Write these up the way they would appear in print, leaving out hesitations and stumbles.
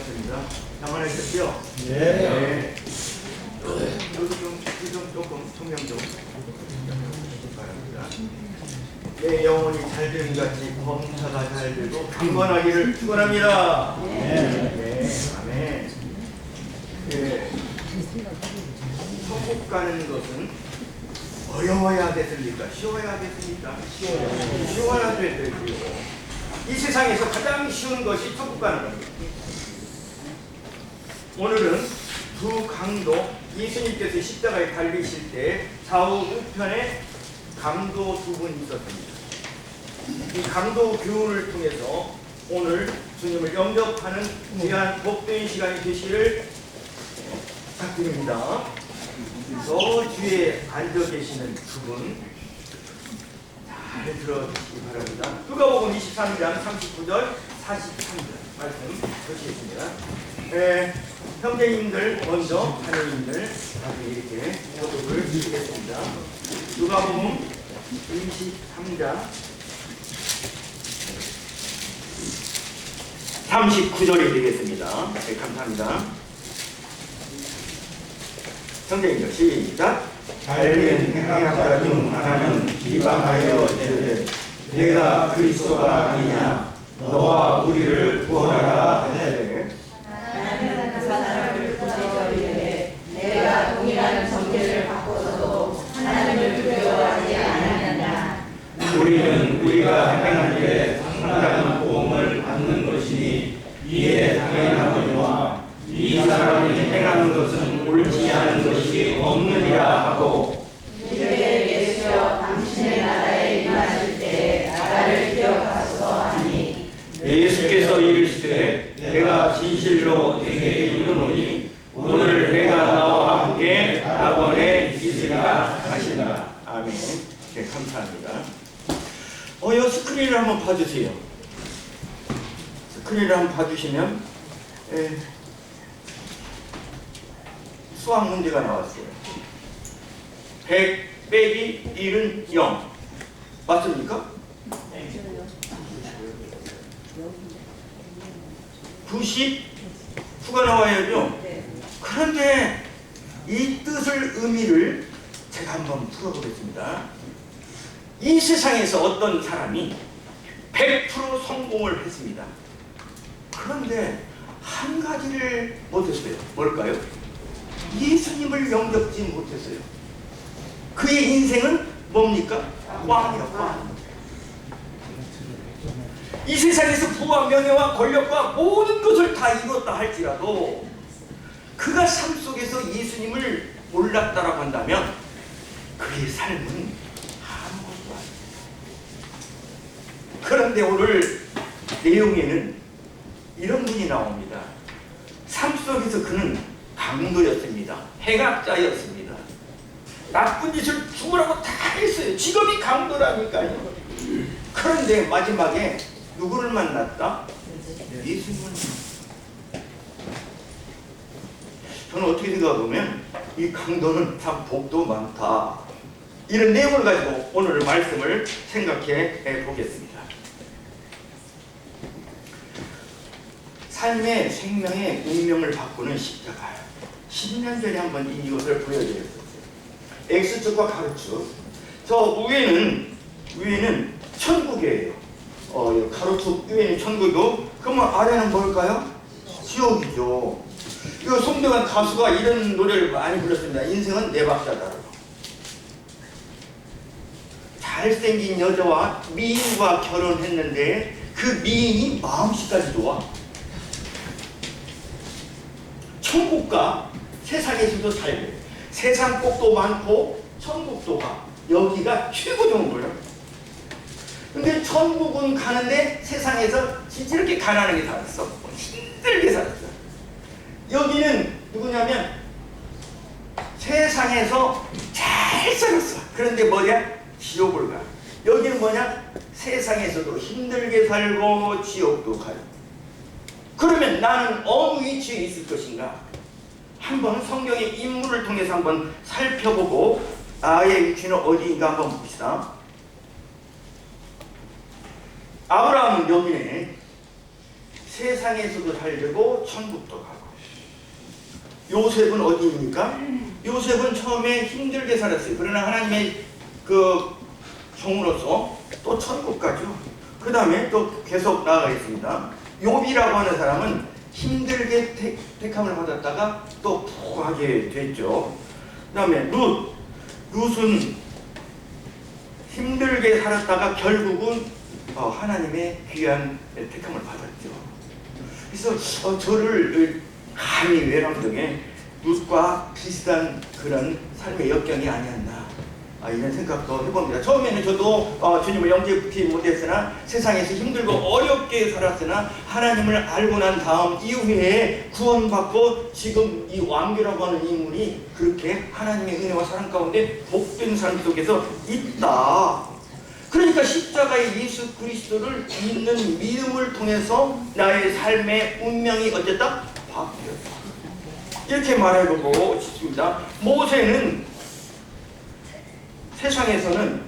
반갑습니다. 장만하셨죠? 네. 여기 조금 총명 좀 바랍니다. 내 영혼이 잘 되는 같이 범사가 잘 되고 강건하기를 축원합니다. 네. 아멘. 네. 천국 가는 것은 어려워야겠습니까? 쉬워야겠습니까? 쉬워야 되고요. 이 세상에서 가장 쉬운 것이 천국 가는 겁니다. 오늘은 두 강도, 예수님께서 십자가에 달리실 때 좌우 우편에 강도 두 분 있었습니다. 이 강도 교훈을 통해서 오늘 주님을 영접하는 귀한 복된 시간이 되시기를 부탁드립니다. 저 뒤에 앉아 계시는 두 분 잘 들어주시기 바랍니다. 누가복음 23장 39절 43절 말씀 보시겠습니다. 형제님들 먼저 하느님들 나중에 이렇게 교독을 드리겠습니다. 누가복음 23장 39절이 되겠습니다. 네, 감사합니다. 형제님들 시작. 밝은 행악자 중 하나는 비방하여 이르되 내가 그리스도가 아니냐 너와 우리를 구원하라 하되 나는 그 사람을 구제하여 이르되 내가 동일한 정죄를 받고서도 하나님을 두려워하지 아니하느냐. 우리는 우리가 행한 일에 상당한 보응을 받는 것이니 이에 당연하거니와 이 사람이 행하는 것은 옳지 않은 것이 없느니라 하고 이르되 예수여 당신의 나라에 임하실 때 나라를 기억하소서 하니 예수께서 이르시되 내가 진실로 내게 이르노니 오늘 내가 나와 함께 낙원에 있으리라 하시니라. 아멘. 네, 감사합니다. 이 스크린을 한번 봐주세요. 스크린을 한번 봐주시면 수학 문제가 나왔어요. 100 빼기 1은 0. 맞습니까? 99가 나와야죠. 그런데 이 뜻을 의미를 제가 한번 풀어보겠습니다. 이 세상에서 어떤 사람이 100% 성공을 했습니다. 그런데 한 가지를 못했어요. 뭘까요? 예수님을 영접지 못했어요. 그의 인생은 뭡니까? 꽝이라 꽝. 이 세상에서 부와 명예와 권력과 모든 것을 다 이뤘다 할지라도 그가 삶 속에서 예수님을 몰랐다라고 한다면 그의 삶은 아무것도 아닙니다. 그런데 오늘 내용에는 이런 분이 나옵니다. 삶 속에서 그는 강도였습니다. 행악자였습니다. 나쁜 짓을 죽으라고 다 했어요. 직업이 강도라니까요. 그런데 마지막에 누구를 만났다? 예수님을 만났다. 저는 어떻게 생각하면 이 강도는 참 복도 많다. 이런 내용을 가지고 오늘 말씀을 생각해 보겠습니다. 삶의 생명의 운명을 바꾸는 십자가. 10년 전에 한번 이것을 보여드렸었어요. X축과 가로축. 저 위에는 천국이에요. 가로축 위에는 천국이고, 그러면 아래는 뭘까요? 지옥이죠. 이거 송대관 가수가 이런 노래를 많이 불렀습니다. 인생은 네 박자다라고. 잘생긴 여자와 미인과 결혼했는데 그 미인이 마음씨까지 좋아. 천국과 세상에서도 살고 세상 복도 많고 천국도 가. 여기가 최고 좋은 거예요. 근데 천국은 가는데 세상에서 진짜 이렇게 가난하게 살았어. 힘들게 살았어. 여기는 누구냐면 세상에서 잘 살았어. 그런데 뭐냐? 지옥을 가. 여기는 뭐냐? 세상에서도 힘들게 살고 지옥도 가요. 그러면 나는 어느 위치에 있을 것인가? 한번 성경의 인물을 통해서 한번 살펴보고 나의 위치는 어디인가 한번 봅시다. 아브라함은 여기네. 세상에서도 살고 천국도 가고. 요셉은 어디입니까? 요셉은 처음에 힘들게 살았어요. 그러나 하나님의 그 종으로서 또 천국 가죠. 그 다음에 또 계속 나아가겠습니다. 욥이라고 하는 사람은 힘들게 택함을 받았다가 또 부하게 됐죠. 그 다음에 룻은 힘들게 살았다가 결국은 하나님의 귀한 택함을 받았죠. 그래서 저를 감히 외람동에 룻과 비슷한 그런 삶의 역경이 아니었나 이런 생각도 해봅니다. 처음에는 저도 주님을 영접하지 못했으나 세상에서 힘들고 어렵게 살았으나 하나님을 알고 난 다음 이후에 구원받고 지금 이 왕규라고 하는 인물이 그렇게 하나님의 은혜와 사랑 가운데 복된 삶 속에서 있다. 그러니까 십자가의 예수 그리스도를 믿는 믿음을 통해서 나의 삶의 운명이 어쨌다? 바뀌었다. 이렇게 말해보고 싶습니다. 모세는 세상에서는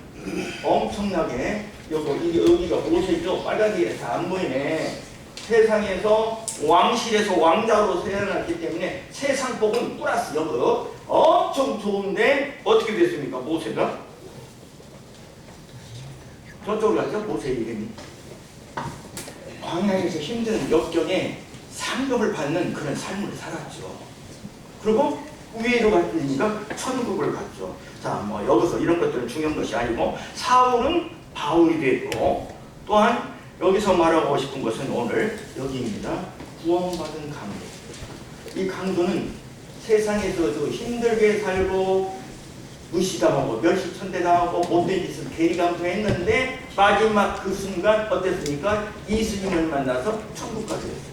엄청나게 여기가 모세죠. 빨간색이 다 안 보이네. 세상에서 왕실에서 왕자로 태어났기 때문에 세상복은 플러스 여거 엄청 좋은데 어떻게 됐습니까? 모세가 저쪽으로 가죠. 모세 이름이 광야에서 힘든 역경에 상급을 받는 그런 삶을 살았죠. 그리고 위로 갔으니까 천국을 갔죠. 자, 뭐 여기서 이런 것들은 중요한 것이 아니고 사울은 바울이 됐고 또한 여기서 말하고 싶은 것은 오늘 여기입니다. 구원받은 강도. 이 강도는 세상에서도 힘들게 살고 무시당하고 멸시천대당하고 못된 짓을 괴리감수했는데 마지막 그 순간 어땠습니까? 예수님을 만나서 천국 가게 됐어요.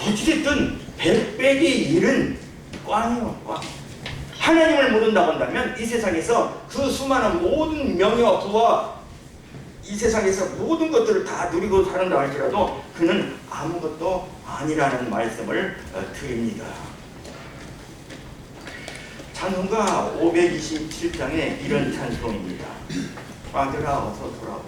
어찌됐든 100배기 일은 꽝이요, 꽝. 하나님을 모른다고 한다면 이 세상에서 그 수많은 모든 명예와 부와 이 세상에서 모든 것들을 다 누리고 살았다 할지라도 그는 아무것도 아니라는 말씀을 드립니다. 찬송가 527장에 이런 찬송입니다. 아들아 어서 돌아오라.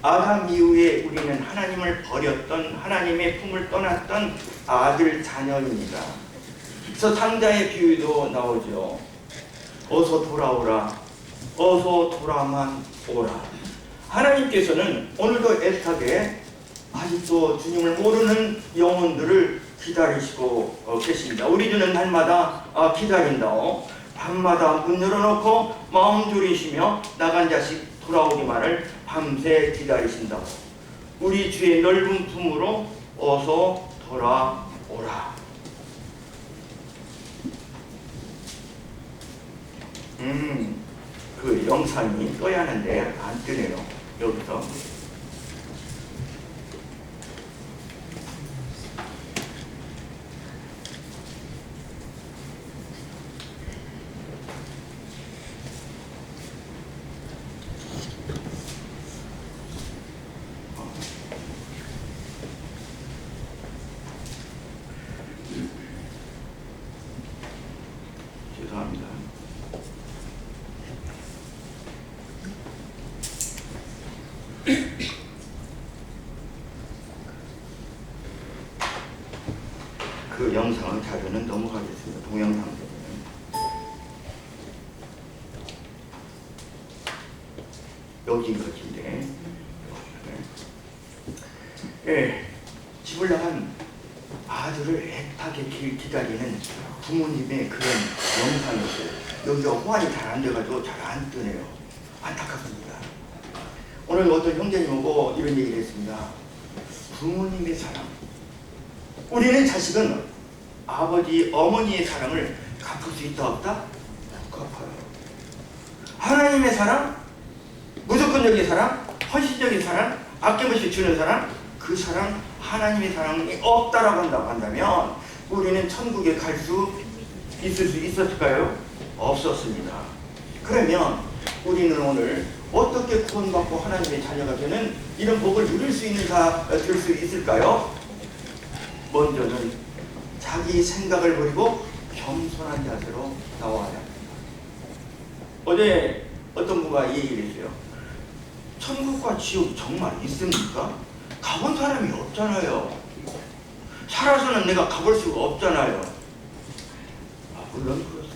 아담 이후에 우리는 하나님을 버렸던 하나님의 품을 떠났던 아들 자녀입니다. 그래서 상자의 비유도 나오죠. 어서 돌아오라. 어서 돌아만 오라. 하나님께서는 오늘도 애타게 아직도 주님을 모르는 영혼들을 기다리시고 계십니다. 우리들은 날마다 기다린다오. 밤마다 문 열어놓고 마음 졸이시며 나간 자식 돌아오기만을 밤새 기다리신다고. 우리 주의 넓은 품으로 어서 돌아오라. 그 영상이 떠야 하는데 안 뜨네요. 여기서 죄송합니다. 그 영상은 자료는 넘어가겠습니다. 동영상. 여기인 것인데, 예, 집을 나간 아들을 애타게 기다리는 부모님의 그런 영상이었어요. 여기가 호환이 잘 안 돼가지고 잘 안 뜨네요. 안타깝습니다. 오늘 어떤 형제님 오고 이런 얘기를 했습니다. 부모님의 사랑. 우리는 자식은 아버지, 어머니의 사랑을 갚을 수 있다 없다? 갚아요. 하나님의 사랑, 무조건적인 사랑, 헌신적인 사랑, 아낌없이 주는 사랑, 그 사랑, 하나님의 사랑이 없다라고 한다면 우리는 천국에 갈 수 있을 수 있었을까요? 없었습니다. 그러면 우리는 오늘 어떻게 구원받고 하나님의 자녀가 되는 이런 복을 누릴 수 있는가 될 수 있을까요? 먼저는 자기 생각을 버리고 겸손한 자세로 나와야 합니다. 어제 어떤 분과 이 얘기를 했어요. 천국과 지옥 정말 있습니까? 가본 사람이 없잖아요. 살아서는 내가 가볼 수가 없잖아요. 물론 그렇습니다.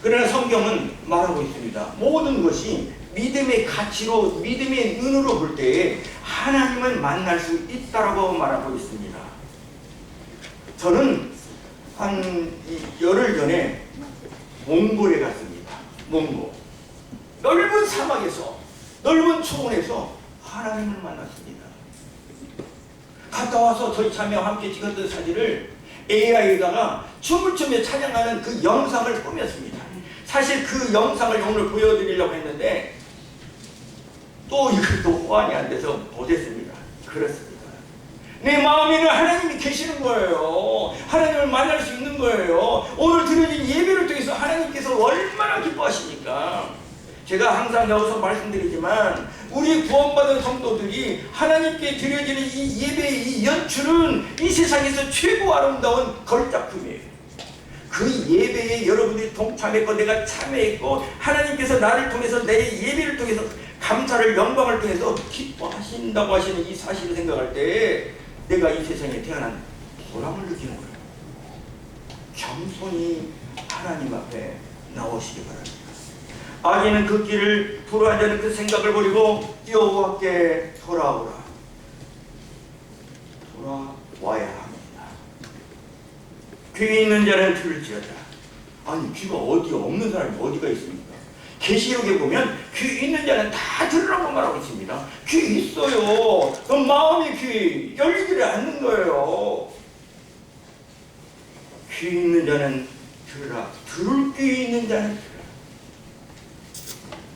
그러나 성경은 말하고 있습니다. 모든 것이 믿음의 가치로, 믿음의 눈으로 볼 때에 하나님을 만날 수 있다고 말하고 있습니다. 저는 한 열흘 전에 몽골에 갔습니다. 몽골. 넓은 사막에서, 넓은 초원에서 하나님을 만났습니다. 갔다 와서 저희 자매와 함께 찍었던 사진을 AI에다가 춤을 추며 찬양하는 그 영상을 꾸몄습니다. 사실 그 영상을 오늘 보여드리려고 했는데 또 이것도 호환이 안 돼서 못했습니다. 그렇습니다. 내 마음에는 하나님이 계시는 거예요. 하나님을 만날 수 있는 거예요. 오늘 드려진 예배를 통해서 하나님께서 얼마나 기뻐하십니까? 제가 항상 여기서 말씀드리지만 우리 구원받은 성도들이 하나님께 드려지는 이 예배의 이 연출은 이 세상에서 최고 아름다운 걸작품이에요. 그 예배에 여러분들이 동참했고 내가 참여했고 하나님께서 나를 통해서 내 예배를 통해서 감사를 영광을 통해서 기뻐하신다고 하시는 이 사실을 생각할 때 내가 이 세상에 태어난 보람을 느끼는 거예요. 겸손히 하나님 앞에 나오시기 바랍니다. 악인은 그 길을 불화하자는 그 생각을 버리고 여호와께 돌아오라. 돌아와야 합니다. 귀 있는 자는 들을지어다. 아니 귀가 어디 없는 사람이 어디가 있습니까? 계시록에 보면 귀 있는 자는 다 들으라고 말하고 있습니다. 귀 있어요. 그럼 마음의 귀 열리지 않는 거예요. 귀 있는 자는 들으라. 들을 귀 있는 자는 들으라.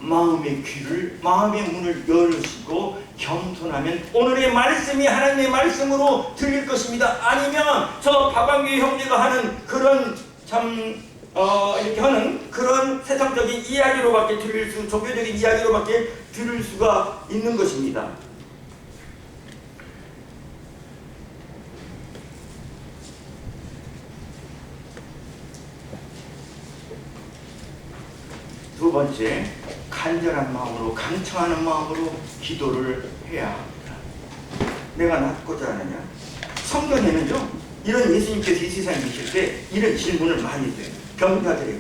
마음의 귀를, 마음의 문을 열으시고 겸손하면 오늘의 말씀이 하나님의 말씀으로 들릴 것입니다. 아니면 저 박광규 형제가 하는 그런 이렇게 하는 그런 세상적인 이야기로밖에 들릴 수, 종교적인 이야기로밖에 들을 수가 있는 것입니다. 두 번째, 간절한 마음으로, 강청하는 마음으로 기도를 해야 합니다. 내가 낫고자 하느냐? 성경에는요, 이런 예수님께서 이 세상에 계실 때 이런 질문을 많이 해요. 병자들에게,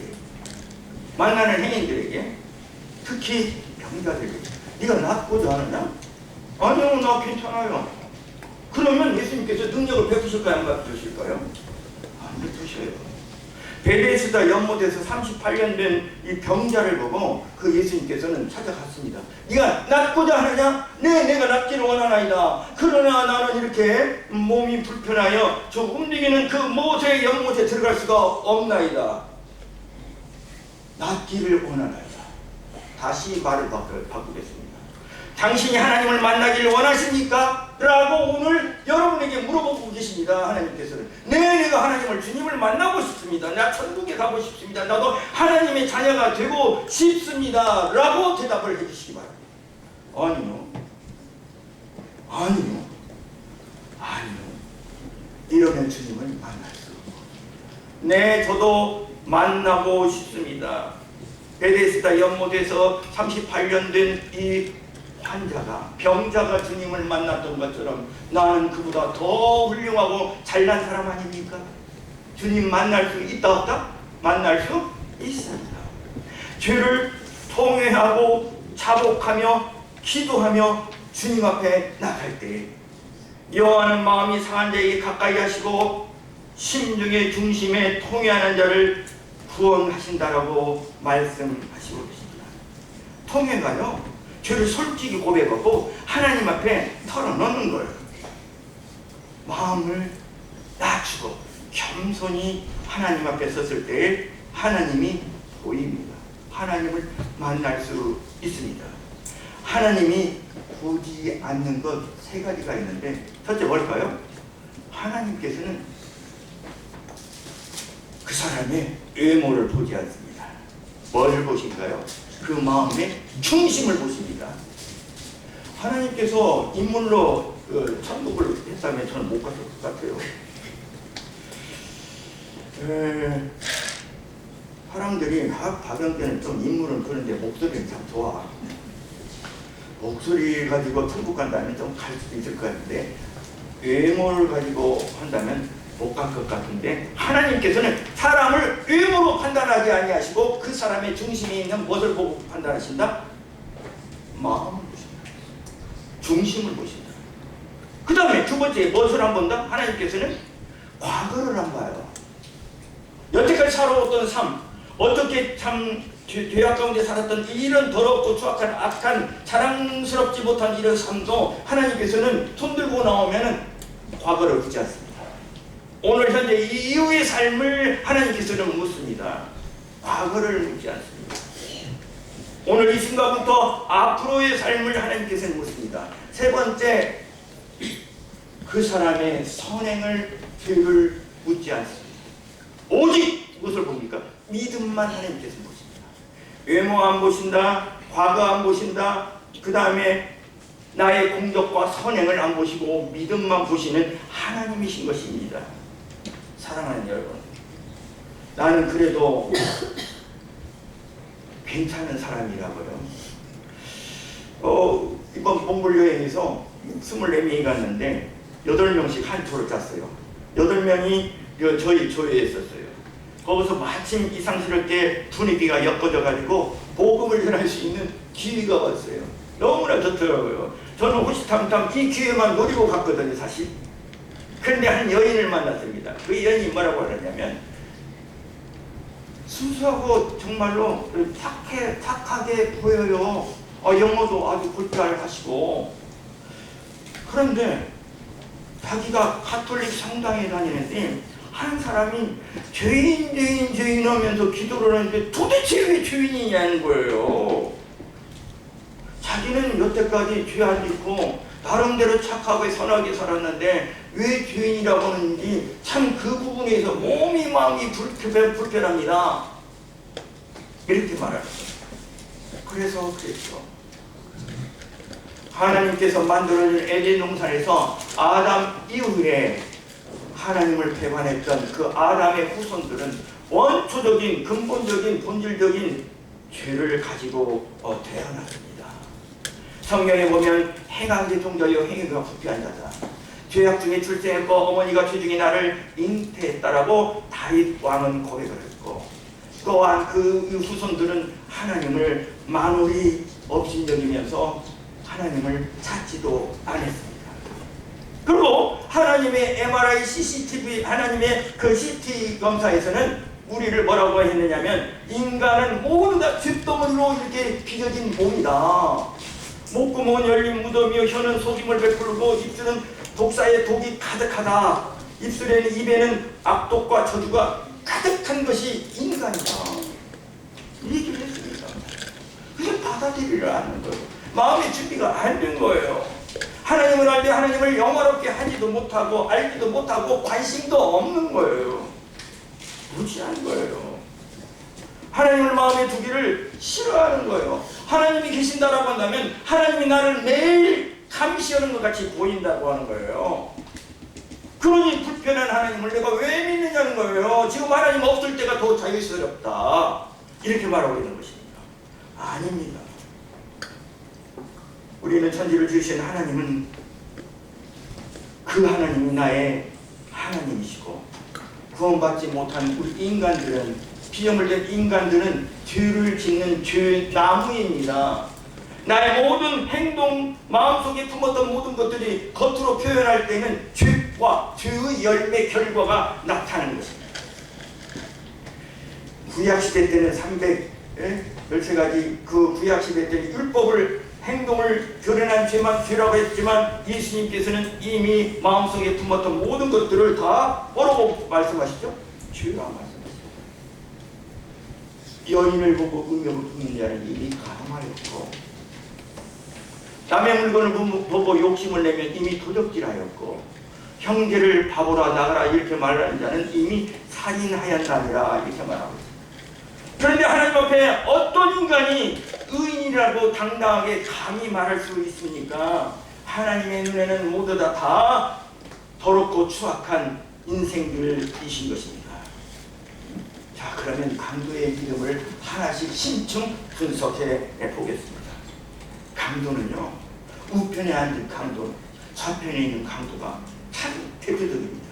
만나는 행인들에게, 특히 병자들에게. 네가 낫고자 하느냐? 아니요, 나 괜찮아요. 그러면 예수님께서 능력을 베푸실까요? 안 베푸실까요? 안 베푸셔요. 베데스다 연못에서 38년 된 이 병자를 보고 그 예수님께서는 찾아갔습니다. 네가 낫고자 하느냐? 네, 내가 낫기를 원하나이다. 그러나 나는 이렇게 몸이 불편하여 저 움직이는 그 모세의 연못에 들어갈 수가 없나이다. 낫기를 원하나이다. 다시 말을 바꾸겠습니다. 당신이 하나님을 만나기를 원하십니까? 라고 오늘 여러분에게 물어보고 계십니다. 하나님께서는. 네, 내가 하나님을, 주님을 만나고 싶습니다. 나 천국에 가고 싶습니다. 나도 하나님의 자녀가 되고 싶습니다. 라고 대답을 해주시기 바랍니다. 아니요. 아니요. 아니요. 이러면 주님을 만날 수 없고. 네, 저도 만나고 싶습니다. 베데스다 연못에서 38년 된 이 환자가, 병자가 주님을 만났던 것처럼 나는 그보다 더 훌륭하고 잘난 사람 아닙니까? 주님 만날 수 있다 없다? 만날 수 있습니다. 죄를 통회하고 자복하며 기도하며 주님 앞에 나갈 때 여호와는 마음이 상한 자에게 가까이 하시고 심중의 중심에 통회하는 자를 구원하신다라고 말씀하시고 계십니다. 통회가요, 죄를 솔직히 고백하고 하나님 앞에 털어놓는 거예요. 마음을 낮추고 겸손히 하나님 앞에 섰을 때 하나님이 보입니다. 하나님을 만날 수 있습니다. 하나님이 보지 않는 것 세 가지가 있는데, 첫째 뭘까요? 하나님께서는 그 사람의 외모를 보지 않습니다. 뭘 보신가요? 그 마음의 중심을 보십니다. 하나님께서 인물로 천국을 했다면 저는 못 갔을 것 같아요. 사람들이 박영재는 좀 인물은 그런데 목소리는 참 좋아. 목소리 가지고 천국 간다면 좀 갈 수도 있을 것 같은데 외모를 가지고 한다면 못 갈 것 같은데, 하나님께서는 사람을 외모로 판단하지 아니하시고 그 사람의 중심에 있는 무엇을 보고 판단하신다? 마음을 보신다. 중심을 보신다. 그 다음에 두 번째 무엇을 안 본다? 하나님께서는 과거를 안 봐요. 여태까지 살아왔던 삶, 어떻게 참 죄악 가운데 살았던 이런 더럽고 추악한 악한 자랑스럽지 못한 이런 삶도 하나님께서는 손들고 나오면 과거를 묻지 않습니다. 오늘 현재 이후의 삶을 하나님께서는 묻습니다. 과거를 묻지 않습니다. 오늘 이 순간부터 앞으로의 삶을 하나님께서는 묻습니다. 세 번째, 그 사람의 선행을, 죄를 묻지 않습니다. 오직 무엇을 봅니까? 믿음만 하나님께서 보십니다. 외모 안 보신다, 과거 안 보신다, 그 다음에 나의 공덕과 선행을 안 보시고 믿음만 보시는 하나님이신 것입니다. 사랑하는 여러분, 나는 그래도 괜찮은 사람이라고요. 이번 몽골 여행에서 24명이 갔는데 8명씩 한 조를 짰어요. 8명이 저희 조에 있었어요. 거기서 마침 이상스럽게 분위기가 엮어져가지고 복음을 전할 수 있는 기회가 왔어요. 너무나 좋더라고요. 저는 호시탐탐 이 기회만 노리고 갔거든요, 사실. 그런데 한 여인을 만났습니다. 그 여인이 뭐라고 하느냐면, 순수하고 정말로 착하게 보여요. 영어도 아주 굿잘 하시고. 그런데 자기가 가톨릭 성당에 다니는데 한 사람이 죄인 하면서 기도를 하는데 도대체 왜 죄인이냐는 거예요. 자기는 여태까지 죄 안 짓고 나름대로 착하게 선하게 살았는데 왜 죄인이라고 하는지 참 그 부분에서 몸이 마음이 불편합니다. 이렇게 말합니다. 그래서 그랬죠. 하나님께서 만들어준 에덴 동산에서 아담 이후에 하나님을 배반했던 그 아담의 후손들은 원초적인 근본적인 본질적인 죄를 가지고 태어났습니다. 성경에 보면 행하게 종자여 행위가 부패한 자다. 죄악 중에 출생했고 어머니가 죄중에 나를 잉태했다라고 다윗 왕은 고백을 했고, 또한 그 후손들은 하나님을 만홀히 업신여기면서 하나님을 찾지도 않았습니다. 그리고 하나님의 MRI, CCTV, 하나님의 그 CT 검사에서는 우리를 뭐라고 했느냐면, 인간은 모두 다 쇳덩어리로 이렇게 빚어진 몸이다. 목구멍은 열린 무덤이요, 혀는 속임을 베풀고 입술은 독사의 독이 가득하다. 입술에는, 입에는 악독과 저주가 가득한 것이 인간이다. 이 얘기를 했습니다. 그게 받아들이려 하는 거예요. 마음의 준비가 안 된 거예요. 하나님을 알 때 하나님을 영화롭게 하지도 못하고 알지도 못하고 관심도 없는 거예요. 무지한 거예요. 하나님을 마음에 두기를 싫어하는 거예요. 하나님이 계신다라고 한다면 하나님이 나를 매일 감시하는 것 같이 보인다고 하는 거예요. 그러니 불편한 하나님을 내가 왜 믿느냐는 거예요. 지금 하나님 없을 때가 더 자유스럽다. 이렇게 말하고 있는 것입니다. 아닙니다. 우리는 천지를 지으신 하나님은 그 하나님이 나의 하나님이시고, 구원받지 못한 우리 인간들은, 피조물 된 인간들은 죄를 짓는 죄나무입니다. 나의 모든 행동, 마음속에 품었던 모든 것들이 겉으로 표현할 때는 죄와 죄의 열매 결과가 나타나는 것입니다. 구약시대 때는 313가지 그 구약시대 때는 율법을, 행동을 드러난 죄만 죄라고 했지만 예수님께서는 이미 마음속에 품었던 모든 것들을 다 뭐라고 말씀하시죠? 죄라고 말씀하시죠. 여인을 보고 음욕을 품는 자는 이미 가늠하였고, 남의 물건을 보고 욕심을 내면 이미 도적질하였고, 형제를 바보라 나가라 이렇게 말하는 자는 이미 살인하였다니라 이렇게 말하고 있습니다. 그런데 하나님 앞에 어떤 인간이 의인이라고 당당하게 감히 말할 수 있습니까? 하나님의 눈에는 모두 다 더럽고 추악한 인생들이신 것입니다. 자, 그러면 강도의 이름을 하나씩 심층 분석해 보겠습니다. 강도는요, 우편에 앉은 강도, 좌편에 있는 강도가 참 대표적입니다.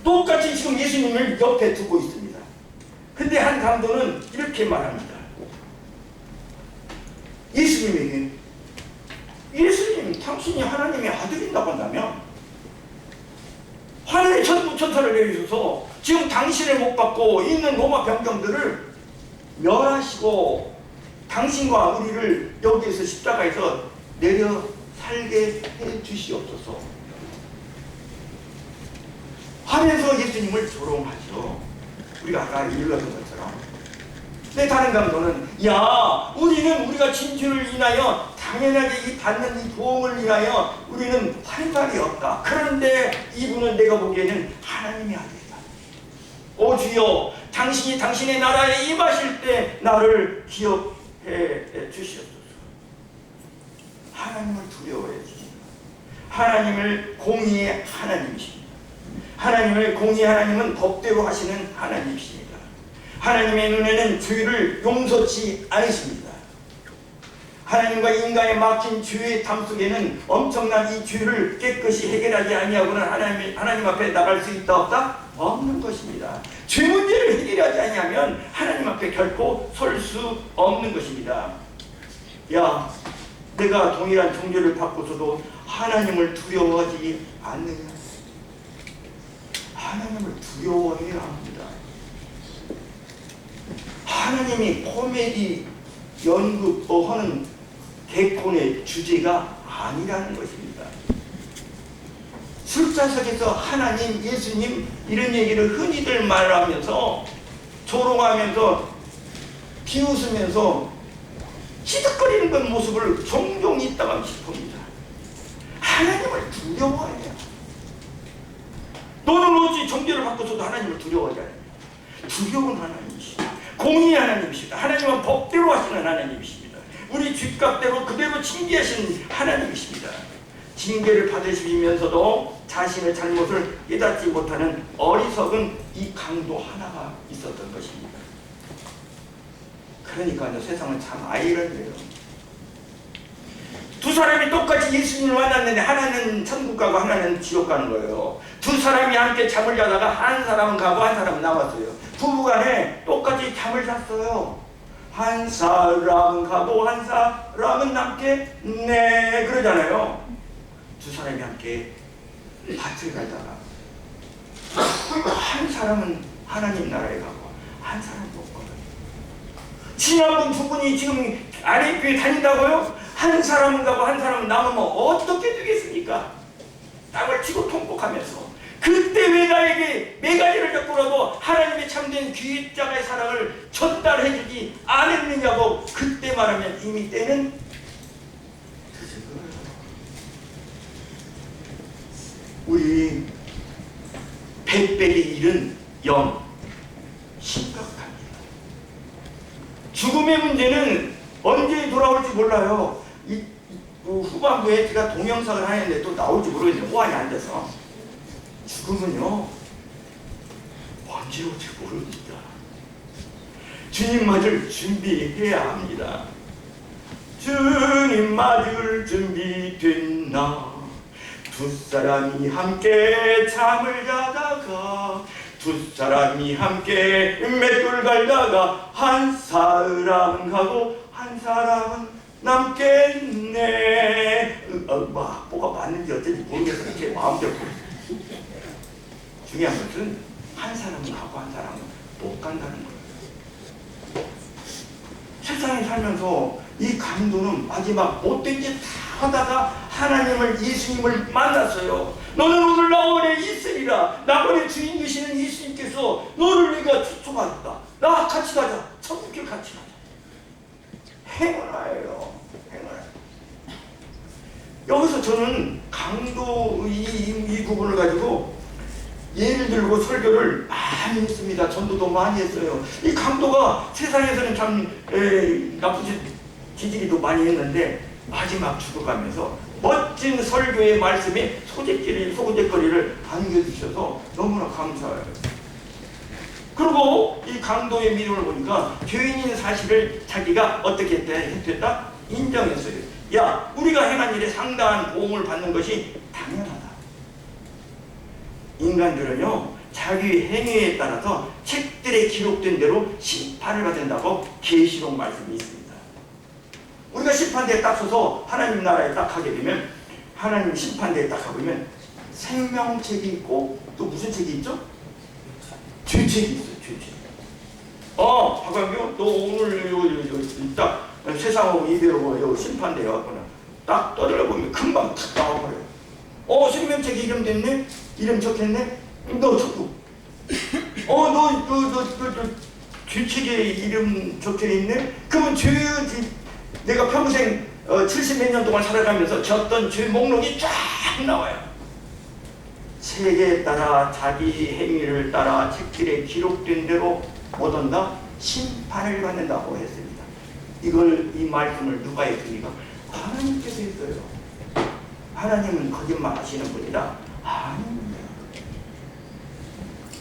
똑같이 지금 예수님을 옆에 두고 있습니다. 근데 한 강도는 이렇게 말합니다. 예수님에게, 예수님, 당신이 하나님의 아들이라고 한다면 하늘의 천부천사를 내리셔서 지금 당신을 못 받고 있는 로마 병정들을 멸하시고 당신과 우리를 여기에서 십자가에서 내려 살게 해 주시옵소서 하면서 예수님을 조롱하죠. 우리가 아까 읽었던 것처럼. 근데 다른 강도는, 야, 우리는 우리가 진주를 인하여 당연하게 이 받는 이 보험을 인하여 우리는 환상이 없다. 그런데 이분은 내가 보기에는 하나님의 아들이다. 오 주여, 당신이 당신의 나라에 임하실 때 나를 기억해 주시옵소서. 하나님을 두려워해 주십니다. 하나님을 공의의 하나님이십니다. 하나님을 공의의 하나님은 법대로 하시는 하나님이십니다. 하나님의 눈에는 죄를 용서치 않으십니다. 하나님과 인간에 막힌 죄의 담 속에는 엄청난 이 죄를 깨끗이 해결하지 아니하고는 하나님 앞에 나갈 수 있다 없다? 없는 것입니다. 죄 문제를 해결하지 아니하면 하나님 앞에 결코 설 수 없는 것입니다. 야, 내가 동일한 종교를 받고서도 하나님을 두려워하지 않느냐? 하나님을 두려워해야 합니다. 하나님이 코미디 연극 하는 개콘의 주제가 아니라는 것입니다. 술자석에서 하나님, 예수님 이런 얘기를 흔히들 말하면서 조롱하면서 비웃으면서 시득거리는 그 모습을 종종 있다가 싶습니다. 하나님을 두려워해야. 너는 어찌 종교를 받고서도 하나님을 두려워하지 않느냐? 두려운 하나님이시다. 공의의 하나님이시다. 하나님은 법대로 하시는 하나님이십니다. 우리 쥐값대로 그대로 징계하시는 하나님이십니다. 징계를 받으시면서도 자신의 잘못을 깨닫지 못하는 어리석은 이 강도 하나가 있었던 것입니다. 그러니까 세상은 참 아이러니해요. 두 사람이 똑같이 예수님을 만났는데 하나는 천국 가고 하나는 지옥 가는 거예요. 두 사람이 함께 잠을 자다가 한 사람은 가고 한 사람은 남았어요. 부부간에 똑같이 잠을 잤어요. 한 사람은 가고 한 사람은 남겠네 그러잖아요. 두 사람이 함께 밭을 가다가 한 사람은 하나님 나라에 가고 한 사람은 못 가요. 신앙분 두 분이 지금 아랫교회 다닌다고요? 한 사람은 가고 한 사람은 남으면 어떻게 되겠습니까? 땅을 치고 통곡하면서 그때 왜 나에게 매가지를 겪고라도 하나님의 참된 귀자의 사랑을 전달해주지 않았느냐고 그때 말하면 이미 때는 늦은 거예요. 우리 백배의 일은 영 심각합니다. 죽음의 문제는 언제 돌아올지 몰라요. 후반부에 제가 동영상을 하는데 또 나올지 모르겠는데 호환이 안 돼서 죽음은요 언제 올지 모릅니다. 주님 맞을 준비해야 합니다. 주님 맞을 준비 됐나? 두 사람이 함께 잠을 자다가 두 사람이 함께 맷돌 갈다가 한 사람은 가고 한 사람은 남겠네. 뭐가 맞는지 어쩐지 모르겠어요. 제 마음대로. 중요한 것은 한 사람은 가고 한 사람은 못 간다는 거예요. 세상에 살면서 이 강도는 마지막 못된 짓 다 하다가 하나님을, 예수님을 만났어요. 너는 오늘 나 원에 있으리라. 나번에 주인 되시는 예수님께서 너를 내가 초청하였다. 나 같이 가자. 천국길 같이 가자. 행운아예요. 행운아. 여기서 저는 강도 이 부분을 가지고 예를 들고 설교를 많이 했습니다. 전도도 많이 했어요. 이 강도가 세상에서는 참 나쁜 지지리도 많이 했는데 마지막 죽어가면서 멋진 설교의 말씀에 소재거리를 안겨주셔서 너무나 감사해요. 그리고 이 강도의 믿음을 보니까 죄인인 사실을 자기가 어떻게 했다? 인정했어요. 야, 우리가 행한 일에 상당한 보응을 받는 것이 당연하다. 인간들은요, 자기 행위에 따라서 책들에 기록된 대로 심판을 받는다고 계시록 말씀이 있습니다. 우리가 심판대에 딱 서서 하나님 나라에 딱 하게 되면, 하나님 심판대에 딱 가보면 생명책이 있고 또 무슨 책이 있죠? 죄책이 있어요. 죄책. 박광규, 너 오늘 딱 세상하고 이대로 심판대에 왔구나. 딱 떠들어보면 금방 탁 나와버려요. 생명책에 이름 됐네? 이름 적혔네? 너 적고. 너 죄책에 이름 적혀있네? 그러면 내가 평생 70몇 년 동안 살아가면서 졌던 죄 목록이 쫙 나와요. 책에 따라 자기 행위를 따라 책들에 기록된 대로 못 온다? 심판을 받는다고 했습니다. 이 말씀을 누가 했습니까? 하나님께서 했어요. 하나님은 거짓말 하시는 분이라 아닙니다.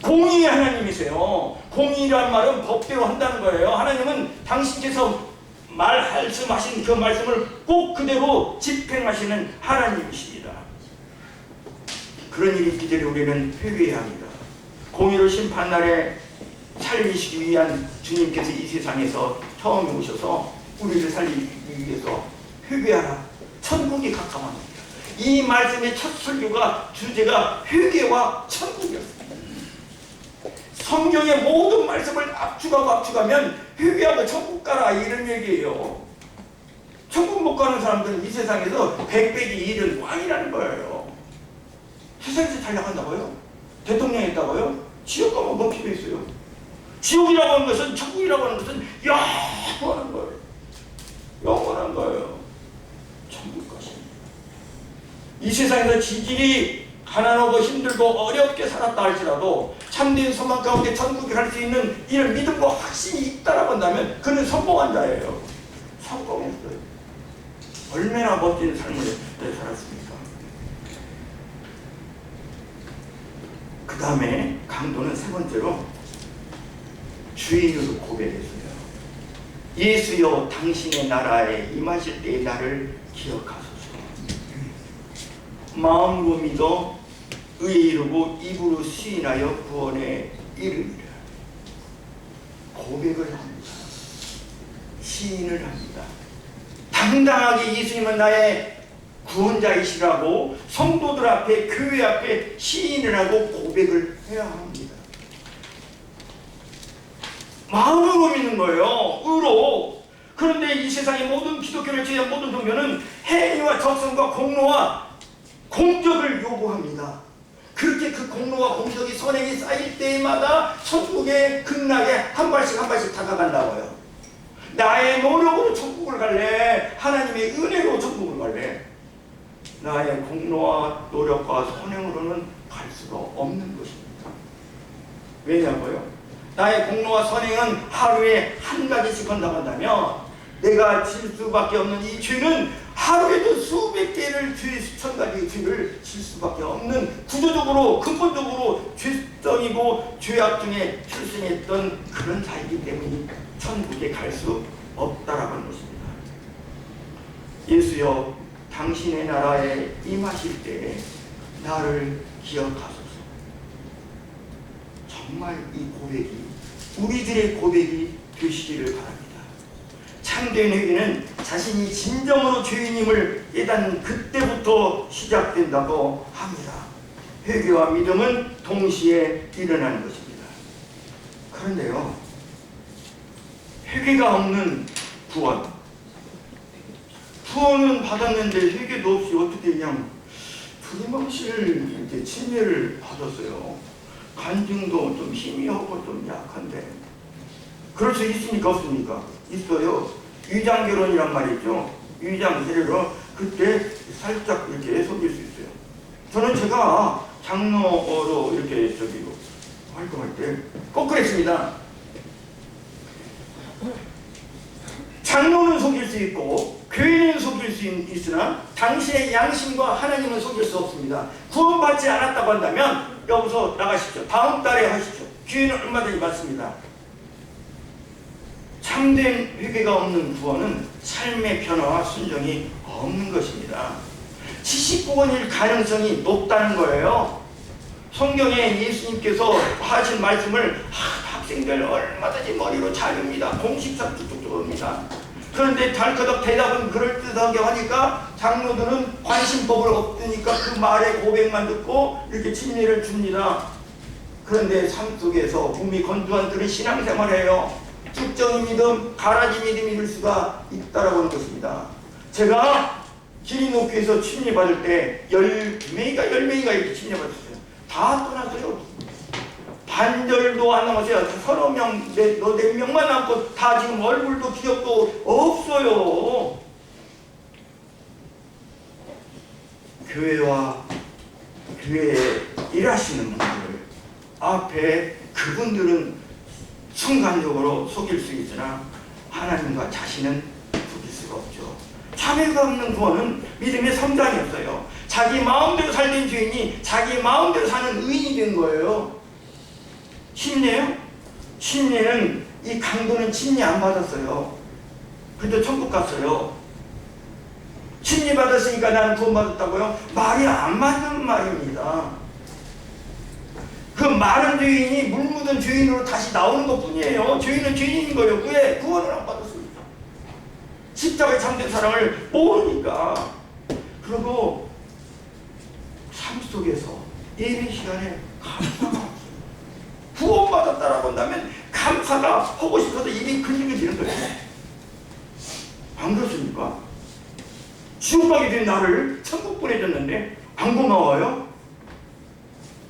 공의의 하나님이세요. 공의란 말은 법대로 한다는 거예요. 하나님은 당신께서 말씀하신 그 말씀을 꼭 그대로 집행하시는 하나님이십니다. 그런 일이 있기 전에 우리는 회개해야 합니다. 공의로 심판날에 살리시기 위한 주님께서 이 세상에서 처음에 오셔서 우리를 살리기 위해서 회개하라. 천국이 가까워합니다. 이 말씀의 첫 설교가 주제가 회개와 천국이었습니다. 성경의 모든 말씀을 압축하면 회개하고 천국 가라 이런 얘기예요. 천국 못 가는 사람들은 이 세상에서 100배기 일은 왕이라는 거예요. 세상에서 잘 나간다고요? 대통령 했다고요? 지옥 가면 뭐 필요 있어요? 지옥이라고 하는 것은, 천국이라고 하는 것은 영원한 거예요. 영원한 거예요. 천국 것입니다. 이 세상에서 지질이 가난하고 힘들고 어렵게 살았다 할지라도 참된 소망 가운데 천국에 갈 수 있는 이런 믿음과 확신이 있다라고 한다면 그는 성공한 자예요. 성공했어요. 얼마나 멋진 삶을 살았습니까? 그 다음에 강도는 세 번째로 주인으로 고백했어요. 예수여, 당신의 나라에 임하실 때에 나를 기억하소서. 마음으로 믿어 의에 이르고 입으로 시인하여 구원에 이르리라. 고백을 합니다. 시인을 합니다. 당당하게 예수님은 나의 구원자이시라고 성도들 앞에, 교회 앞에 시인을 하고 고백을 해야 합니다. 마음으로 믿는 거예요. 의로. 그런데 이 세상의 모든 기독교를 제외한 모든 종교는 행위와 적성과 공로와 공적을 요구합니다. 그렇게 그 공로와 공적이 선행이 쌓일 때마다 천국에 극락에 한 발씩 다가간다고요. 나의 노력으로 천국을 갈래? 하나님의 은혜로 천국을 갈래? 나의 공로와 노력과 선행으로는 갈 수가 없는 것입니다. 왜냐고요? 나의 공로와 선행은 하루에 한 가지씩 한다고 한다면 내가 질 수밖에 없는 이 죄는 하루에도 수백 개를 수천 가지 죄를 질 수밖에 없는 구조적으로 근본적으로 죄성이고 죄악 중에 출생했던 그런 자이기 때문에 천국에 갈 수 없다라고 하는 것입니다. 예수여, 당신의 나라에 임하실 때에 나를 기억하소서. 정말 이 고백이 우리들의 고백이 되시기를 바랍니다. 참된 회개는 자신이 진정으로 죄인임을 깨닫는 그때부터 시작된다고 합니다. 회개와 믿음은 동시에 일어나는 것입니다. 그런데요, 회개가 없는 구원은 받았는데 회개도 없이 어떻게 그냥 두리뭉실 이렇게 침해를 받았어요. 간증도 좀 희미하고 좀 약한데 그럴 수 있습니까? 없습니까? 있어요. 위장결혼이란 말이죠. 위장세례로 그때 살짝 이렇게 속일 수 있어요. 저는 제가 장로로 이렇게 활동할 때 꼭 그랬습니다. 장로는 속일 수 있고 교회는 속일 수 있으나 당신의 양심과 하나님은 속일 수 없습니다. 구원받지 않았다고 한다면 여기서 나가십시오. 다음 달에 하십시오. 기회는 얼마든지 많습니다. 참된 회개가 없는 구원은 삶의 변화와 순종이 없는 것입니다. 79번일 가능성이 높다는 거예요. 성경에 예수님께서 하신 말씀을 학생들 얼마든지 머리로 잘 봅니다. 공식상 쭉쭉 봅니다. 그런데 달커덕 대답은 그럴듯하게 하니까 장로들은 관심법을 얻으니까 그 말에 고백만 듣고 이렇게 진리를 줍니다. 그런데 삶 속에서 몸이 건조한 그런 신앙생활을 해요. 특정인 믿음, 가라지 믿음일 수가 있다라고 하는 것입니다. 제가 기린옥교에서 침례받을 때 10명인가 이렇게 침례받았어요. 다 떠났어요. 반절도 안 남았어요. 서너 명, 네 명만 남고 다 지금 얼굴도 기억도 없어요. 교회와 교회에 일하시는 분들 앞에 그분들은 순간적으로 속일 수 있으나 하나님과 자신은 속일 수가 없죠. 참회가 없는 구원은 믿음의 성장이 없어요. 자기 마음대로 살던 죄인이 자기 마음대로 사는 의인이 된 거예요. 침례요? 침례는 이 강도는 침례 안 받았어요. 근데 천국 갔어요. 침례 받았으니까 나는 구원 받았다고요? 말이 안 맞는 말입니다. 그 마른 죄인이 물 묻은 죄인으로 다시 나오는 것 뿐이에요. 죄인은 죄인인 거예요. 왜? 구원을 안 받았습니다. 십자가의 참된 사랑을 모르니까. 그리고 삶 속에서 예배 시간에 감사가 없어요. 구원받았다라고 한다면 감사가 하고 싶어서 입이 근질근질한 거예요. 안 그렇습니까? 지옥 가게 된 나를 천국 보내줬는데 안 고마워요?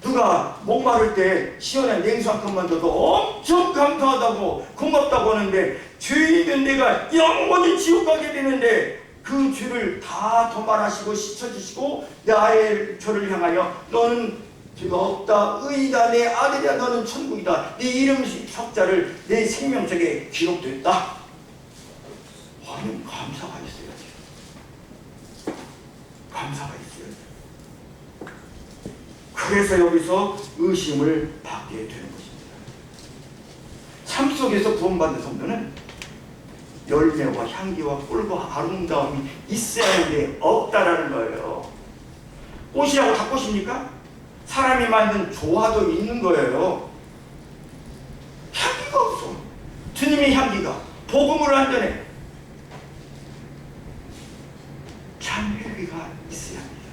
누가 목마를 때 시원한 냉수 한 컵만 줘도 엄청 감사하다고 고맙다고 하는데 죄인된 내가 영원히 지옥 가게 되는데 그 죄를 다 도말하시고 씻어주시고 나의 저를 향하여 너는 죄가 없다, 의이다, 내 아들이야, 너는 천국이다, 네 이름 석자를 내 생명책에 기록됐다 하는 감사가 있어야지. 감사가 있어야지. 그래서 여기서 의심을 받게 되는 것입니다. 삶 속에서 구원받는 성도는 열매와 향기와 꿀과 아름다움이 있어야 하는데 없다라는 거예요. 꽃이라고 다 꽃입니까? 사람이 만든 조화도 있는 거예요. 향기가 없어. 주님의 향기가 복음을 안전해. 참 회개가 있어야 합니다.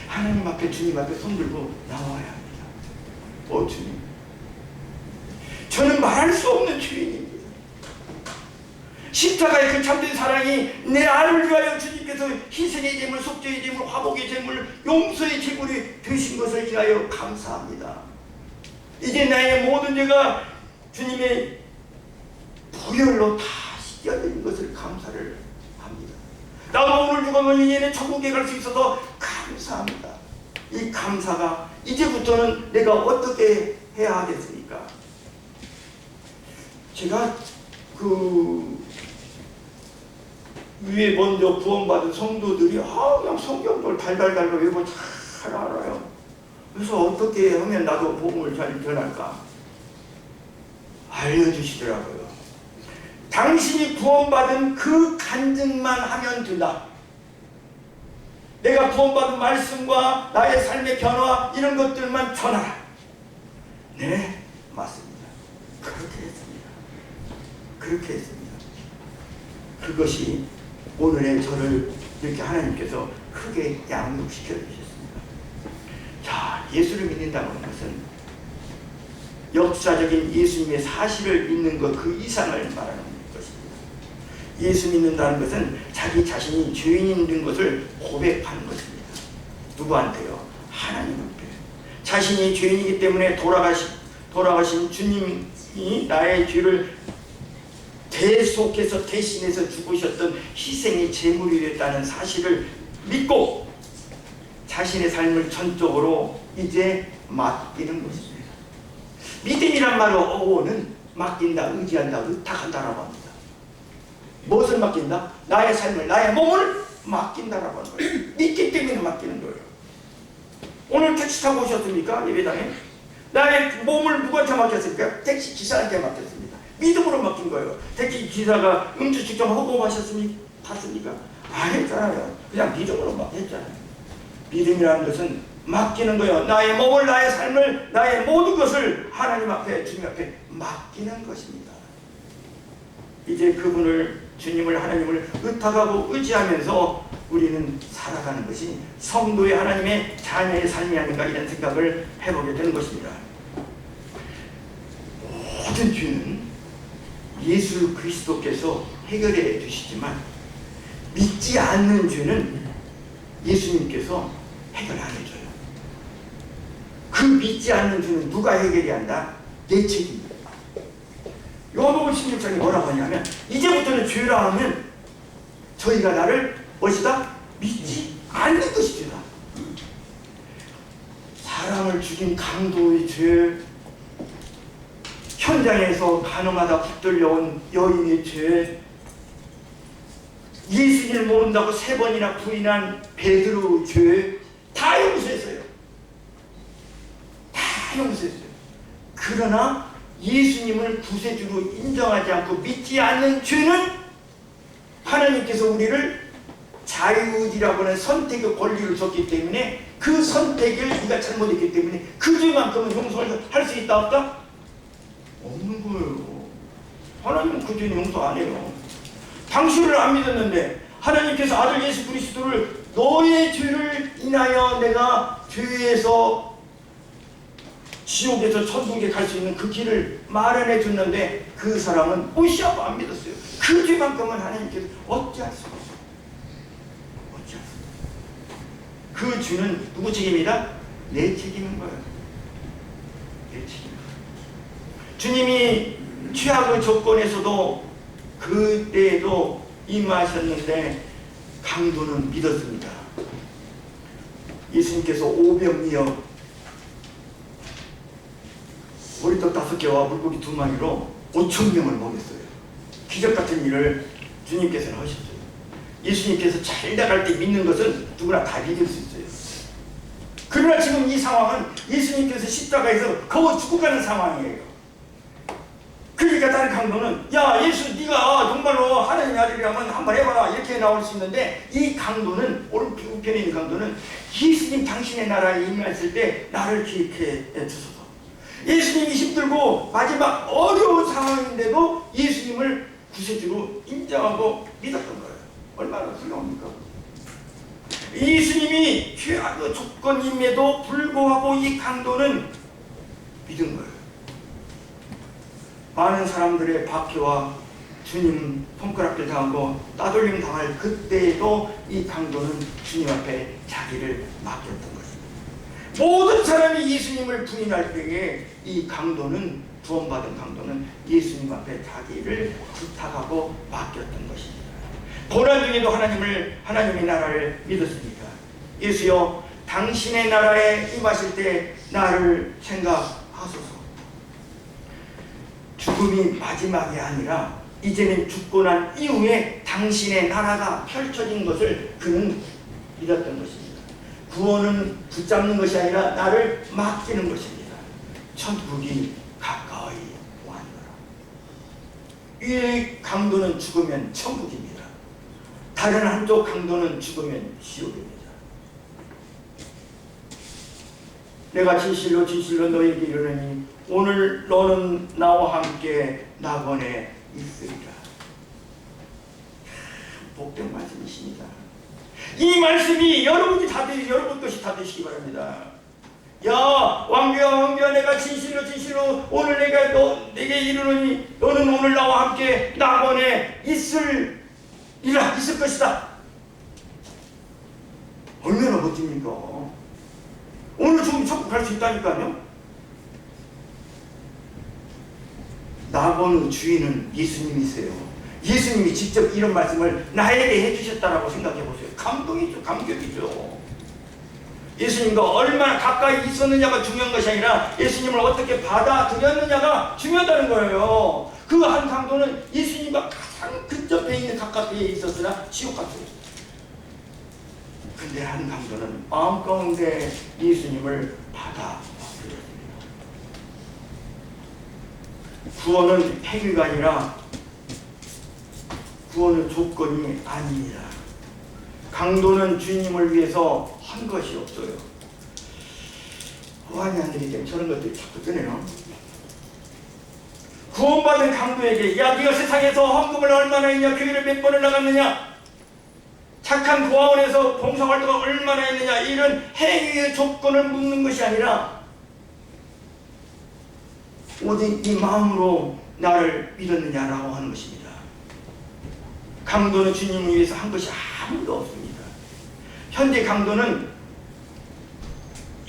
하나님 앞에 주님 앞에 손들고 나와야 합니다. 주님, 저는 말할 수 없는 죄인입니다. 십자가의 그 참된 사랑이 내 나를 위하여 주님께서 희생의 제물, 속죄의 제물, 화복의 제물, 용서의 제물이 되신 것을 위하여 감사합니다. 이제 나의 모든 죄가 주님의 보혈로 다 씻겨진 것을 감사를 합니다. 나도 오늘 죽으면 이제는 천국에 갈 수 있어서 감사합니다. 이 감사가 이제부터는 내가 어떻게 해야 하겠습니까? 제가 위에 먼저 구원받은 성도들이 그냥 성경을 달달달달 외우고 잘 알아요. 그래서 어떻게 하면 나도 복음을 잘 전할까? 알려주시더라고요. 당신이 구원받은 그 간증만 하면 된다. 내가 구원받은 말씀과 나의 삶의 변화 이런 것들만 전하라. 네, 맞습니다. 그렇게 했습니다. 그렇게 했습니다. 그것이 오늘의 저를 이렇게 하나님께서 크게 양육시켜 주셨습니다. 자, 예수를 믿는다는 것은 역사적인 예수님의 사실을 믿는 것 그 이상을 말하는 것입니다. 예수 믿는다는 것은 자기 자신이 죄인인 것을 고백하는 것입니다. 누구한테요? 하나님 앞에. 자신이 죄인이기 때문에 돌아가신 주님이 나의 죄를 대속해서 대신해서 죽으셨던 희생의 제물이 됐다는 사실을 믿고 자신의 삶을 전적으로 이제 맡기는 것입니다. 믿음이란 말로 어원은 맡긴다, 의지한다, 의탁한다라고 합니다. 무엇을 맡긴다? 나의 삶을, 나의 몸을 맡긴다라고 하는 거예요. 믿기 때문에 맡기는 거예요. 오늘 택시 타고 오셨습니까? 예배당에? 나의 몸을 누구한테 맡겼습니까? 택시 기사한테 맡겼습니다. 믿음으로 맡긴 거예요. 택시 기사가 음주 측정 허공하셨습니까? 봤습니까? 안 했잖아요. 그냥 믿음으로 맡겼잖아요. 믿음이라는 것은 맡기는 거예요. 나의 몸을, 나의 삶을, 나의 모든 것을 하나님 앞에, 주님 앞에 맡기는 것입니다. 이제 그분을, 주님을, 하나님을 의탁하고 의지하면서 우리는 살아가는 것이 성도의 하나님의 자녀의 삶이 아닌가, 이런 생각을 해보게 되는 것입니다. 모든 죄는 예수 그리스도께서 해결해 주시지만 믿지 않는 죄는 예수님께서 해결 안 해줘요. 그 믿지 않는 죄는 누가 해결해야 한다? 내 책임입니다. 요한복음 16장에 뭐라고 하냐면, 이제부터는 죄라 하면 저희가 나를 무엇이다? 믿지 않는 것이 죄다. 사람을 죽인 강도의 죄, 현장에서 가늠하다 붙들려온 여인의 죄, 예수님을 모른다고 3번이나 부인한 베드로의 죄, 다 용서했어요. 다 용서했어요. 그러나 예수님을 구세주로 인정하지 않고 믿지 않는 죄는 하나님께서 우리를 자유의지라고 하는 선택의 권리를 줬기 때문에, 그 선택을 네가 잘못했기 때문에 그 죄만큼은 용서를 할 수 있다 없다? 없는 거예요. 하나님은 그 죄는 용서 안 해요. 당신을 안 믿었는데 하나님께서 아들 예수 그리스도를 너의 죄를 인하여 내가 죄에서 지옥에서 천국에 갈 수 있는 그 길을 마련해 줬는데 그 사람은 무시하고 안 믿었어요. 그 죄만큼은 하나님께서 어찌할 수가 없어요. 어찌할 수가 없어요. 그 죄는 누구 책임이다? 내 책임인 거예요. 내 책임. 주님이 최악의 조건에서도 그때에도 임하셨는데 강도는 믿었습니다. 예수님께서 오병이어 머리떡 5개와 물고기 2마리로 5,000명을 먹였어요. 기적같은 일을 주님께서는 하셨어요. 예수님께서 잘 나갈 때 믿는 것은 누구나 다 믿을 수 있어요. 그러나 지금 이 상황은 예수님께서 십자가에서 거의 죽어가는 상황이에요. 그러니까 다른 강도는, 야 예수 네가 정말로 하나님의 아들이라면 한번 해봐라, 이렇게 나올 수 있는데, 이 강도는, 오른편에 있는 강도는 예수님 당신의 나라에 임했을 때 나를 기억해 주소서. 예수님이 힘들고 마지막 어려운 상황인데도 예수님을 구세주로 인정하고 믿었던 거예요. 얼마나 훌륭합니까? 예수님이 최악의 조건임에도 불구하고 이 강도는 믿은 거예요. 많은 사람들의 박해와 주님 손가락질 당하고 따돌림 당할 그때에도 이 강도는 주님 앞에 자기를 맡겼던 것입니다. 모든 사람이 예수님을 부인할 때에 이 강도는, 구원받은 강도는 예수님 앞에 자기를 부탁하고 맡겼던 것입니다. 고난 중에도 하나님의 나라를 믿었습니다. 예수여, 당신의 나라에 임하실 때 나를 생각하소서. 죽음이 마지막이 아니라 이제는 죽고 난 이후에 당신의 나라가 펼쳐진 것을 그는 믿었던 것입니다. 구원은 붙잡는 것이 아니라 나를 맡기는 것입니다. 천국이 가까이 왔노라. 이 강도는 죽으면 천국입니다. 다른 한쪽 강도는 죽으면 지옥입니다. 내가 진실로 진실로 너에게 이르노니 오늘 너는 나와 함께 낙원에 있으리라. 복된 말씀이십니다. 이 말씀이 여러분 것이 다 되시기 바랍니다. 야 왕비야 내가 진실로 오늘 내게 이르노니 너는 오늘 나와 함께 낙원에 있을 것이다. 얼마나 멋집니까? 오늘 죽으면 천국 갈 수 있다니까요. 낙원의 주인은 예수님이세요. 예수님이 직접 이런 말씀을 나에게 해주셨다라고 생각해 보세요. 감격이죠. 예수님과 얼마나 가까이 있었느냐가 중요한 것이 아니라 예수님을 어떻게 받아들였느냐가 중요하다는 거예요. 그 한 강도는 예수님과 가장 근접해 있는 가깝게 있었으나 지옥 갔어요. 근데 한 강도는 마음 가운데 예수님을 받아들였습니다. 구원은 행위가 아니라 구원은 조건이 아닙니다. 강도는 주님을 위해서 한 것이 없어요. 호환이 안 되기 때문에 저런 것들이 자꾸 뜨네요. 구원받은 강도에게 야 네가 세상에서 헌금을 얼마나 했냐, 교회를 몇 번을 나갔느냐, 착한 고아원에서 봉사활동을 얼마나 했느냐, 이런 행위의 조건을 묻는 것이 아니라 오직 이 마음으로 나를 믿었느냐라고 하는 것입니다. 강도는 주님을 위해서 한 것이 아무도 없습니다. 현재 강도는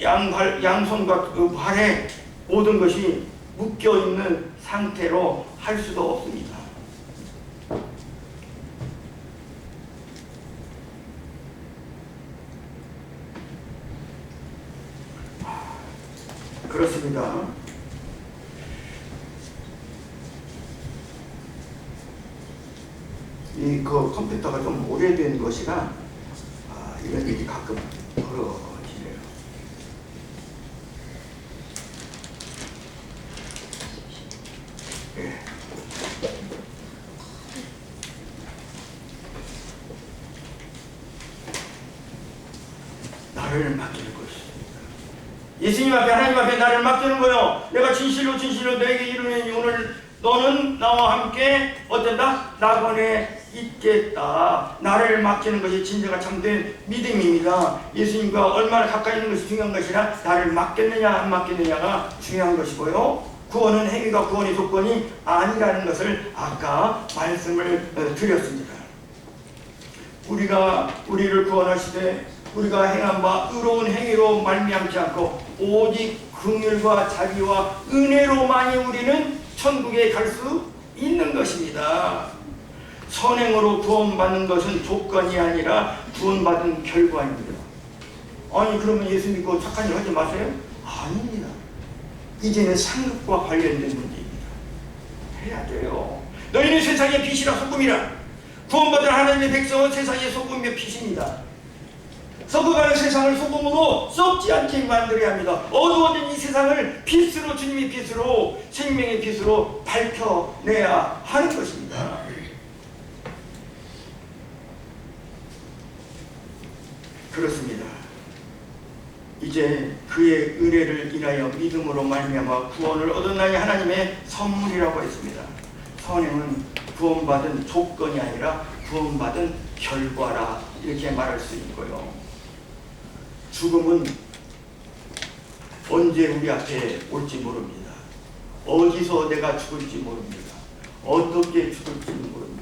양손과 그 발에 모든 것이 묶여있는 상태로 할 수도 없습니다. 그렇습니다. 그 컴퓨터가 좀 오래된 것이라 이런 일이 가끔 벌어지네요. 예. 나를 맡기는 것입니다. 예수님 앞에, 하나님 앞에 나를 맡기는 거요. 내가 진실로 너에게 이르노니 오늘 너는 나와 함께 어쩐다? 낙원에 있겠다. 나를 맡기는 것이 진짜가 참된 믿음입니다. 예수님과 얼마나 가까이 있는 것이 중요한 것이라 나를 맡겼느냐 안 맡겼느냐가 중요한 것이고요. 구원은 행위가 구원의 조건이 아니라는 것을 아까 말씀을 드렸습니다. 우리를 구원하시되 우리가 행한 바 의로운 행위로 말미암지 않고 오직 긍휼과 자비와 은혜로만이 우리는 천국에 갈 수 있는 것입니다. 선행으로 구원받는 것은 조건이 아니라 구원받은 결과입니다. 아니 그러면 예수 믿고 착한 일 하지 마세요? 아닙니다. 이제는 상급과 관련된 문제입니다. 해야 돼요. 너희는 세상의 빛이라 소금이라. 구원받은 하나님의 백성은 세상의 소금의 빛입니다. 썩어가는 세상을 소금으로 썩지 않게 만들어야 합니다. 어두워진 이 세상을 빛으로, 주님의 빛으로, 생명의 빛으로 밝혀내야 하는 것입니다. 그렇습니다. 이제 그의 은혜를 인하여 믿음으로 말미암아 구원을 얻었나니 하나님의 선물이라고 했습니다. 선행은 구원받은 조건이 아니라 구원받은 결과라 이렇게 말할 수 있고요. 죽음은 언제 우리 앞에 올지 모릅니다. 어디서 내가 죽을지 모릅니다. 어떻게 죽을지 모릅니다.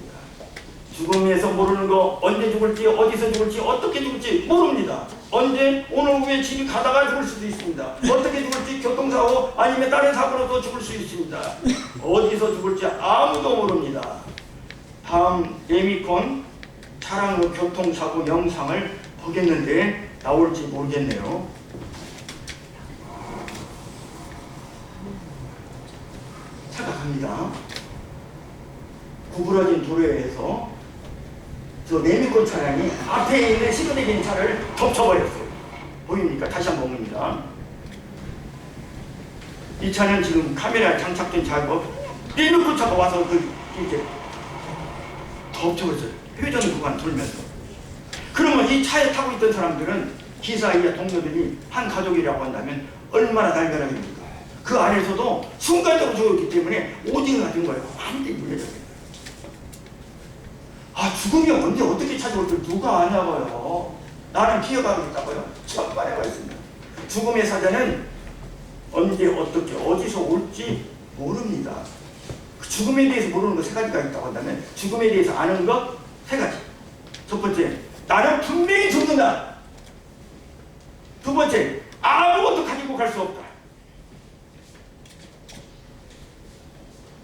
죽음에서 모르는 거, 언제 죽을지, 어디서 죽을지, 어떻게 죽을지 모릅니다. 언제, 오늘 후에 집이 가다가 죽을 수도 있습니다. 어떻게 죽을지, 교통사고 아니면 다른 사고로도 죽을 수 있습니다. 어디서 죽을지 아무도 모릅니다. 다음 레미콘 차량로 교통사고 영상을 보겠는데 나올지 모르겠네요. 착각합니다. 구부러진 도로에서 저 레미콘 차량이 앞에 있는 시그널인 차를 덮쳐버렸어요. 보입니까? 다시 한번 봅니다. 이 차는 지금 카메라에 장착된 차고 레미콘 차가 와서 이렇게 덮쳐버렸어요. 회전 구간 돌면서. 그러면 이 차에 타고 있던 사람들은 기사이야 동료들이 한 가족이라고 한다면 얼마나 날벼락입니까? 그 안에서도 순간적으로 죽었기 때문에 오징어가 된 거예요. 완전히 물려졌어요. 죽음이 언제 어떻게 찾아올 줄 누가 아냐고요. 나는 기어가고 있다고요. 천만에가 있습니다. 죽음의 사자는 언제 어떻게 어디서 올지 모릅니다. 그 죽음에 대해서 모르는 것 세 가지가 있다고 한다면 죽음에 대해서 아는 것 세 가지. 첫 번째, 나는 분명히 죽는다. 두 번째, 아무것도 가지고 갈 수 없다.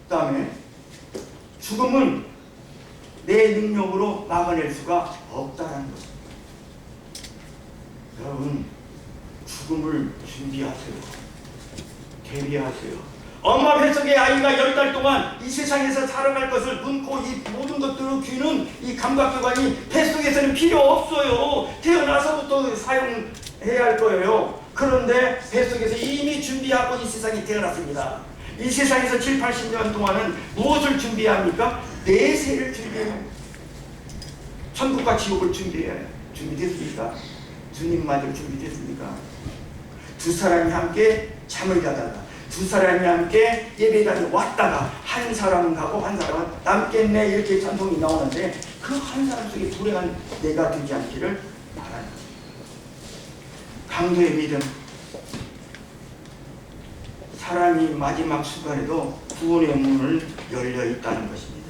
그 다음에 죽음은 내 능력으로 막아낼 수가 없다는 것. 여러분, 죽음을 준비하세요. 대비하세요. 엄마 뱃속의 아이가 10달 동안 이 세상에서 살아갈 것을 눈, 코, 입 모든 것들을 귀는 이 감각기관이 뱃속에서는 필요 없어요. 태어나서부터 사용해야 할 거예요. 그런데 뱃속에서 이미 준비하고 이 세상에 태어났습니다. 이 세상에서 7, 80년 동안은 무엇을 준비해야 합니까? 내세를 준비해야 합니다. 천국과 지옥을 준비해야 해요. 준비됐습니까? 주님마저 준비됐습니까? 두 사람이 함께 잠을 자다가 두 사람이 함께 예배당에 왔다가 한 사람은 가고 한 사람은 남겠네 이렇게 찬송이 나오는데 그 한 사람 속에 불행한 내가 되지 않기를 바라는 거죠. 강도의 믿음. 사람이 마지막 순간에도 구원의 문을 열려 있다는 것입니다.